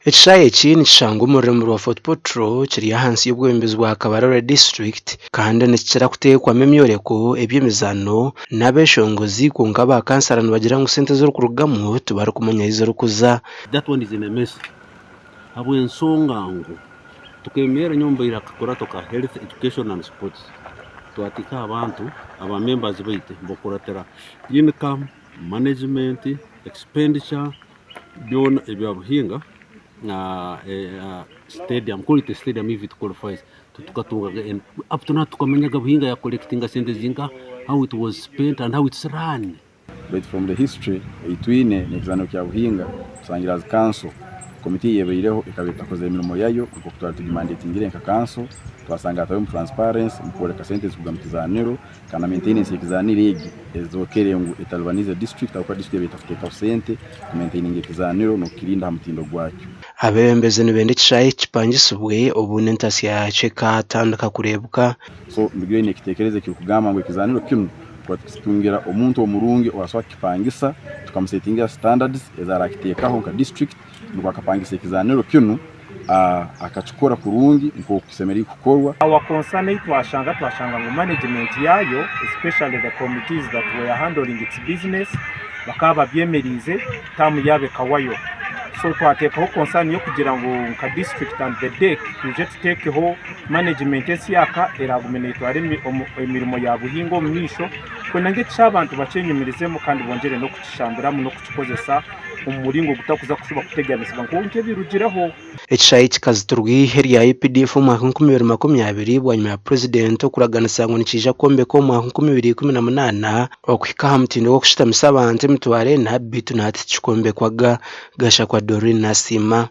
Ekishaayi eki nikishangwa omu rurembo rwa Fort Portal kiri ahansi y'obwebembezi bwa Kabarore District kandi nikikira kuteekwamu emyoreko eby'emizaano n'abeshongozi kwonka ba kansara nibagira ngu sente zirikurugamu tibarikumanya ahi zirikuza. That one is in a mess. Habw'ensonga ngu tukeemera nyombaire akakora toka health education and sports twatika abantu aba members baitu bokuratira income management expenditure byona ebyabuhinga stadium quality stadium if it qualifies tukatunga up to now tukamenya gabuhinga ya collecting sente zinka how it was spent and how it's run. But from the history itwine n'ekizano kya buhinga tusangira as council committee yebeireho ikabita koze emirimo yayo kuko twamandatingire nka council twasanga atawe mu transparency mukoleka sente kugamtizaniro kana maintenance y'ekizaniro egi ezokere ngu etalvanize district au district yebita sente maintaining y'ekizaniro no kirinda hamutindo gwacyo. Abebembezi nibende ekishaayi kipangisibwe obune entasya kyekatandika kurebuka so mbigire nekitekereze kirukugamba ngu ekizaniro kinu twatukungira omuntu omurungi owaswa kipangisa tukamusetingira standards ezarakitekaho nka district nuko akapangisa ekizaniro kinu akachukora kurungi nko kisemeri kukorwa. Our concern twashanga ngo management yayo especially the committees that were handling its business bakaba byemerize tamu yabe kawayo, so twatekaho concern yo kugira ngo nka district and the deck tuje tutekeho management esiyaka eragumenetwa ari emirimo ya buhingo mwisho kwenange cy'abantu bacenyumirizemo kandi bongere no kucishambiramo no kucikozesa umuringo gutakuza kushuba kuteganizwa ngo nke birugiraho. Ekishaayi kikaziturwa ihe rya EPDF mu mwaka 2020 bwanyuma ya president okuraganisa ngo nikija kombeka mu mwaka 2018 okuhika hamutindo wo kushitamisa abantu emitware na bitu nati kikombekwaga gasha kwa Doreen Nasima.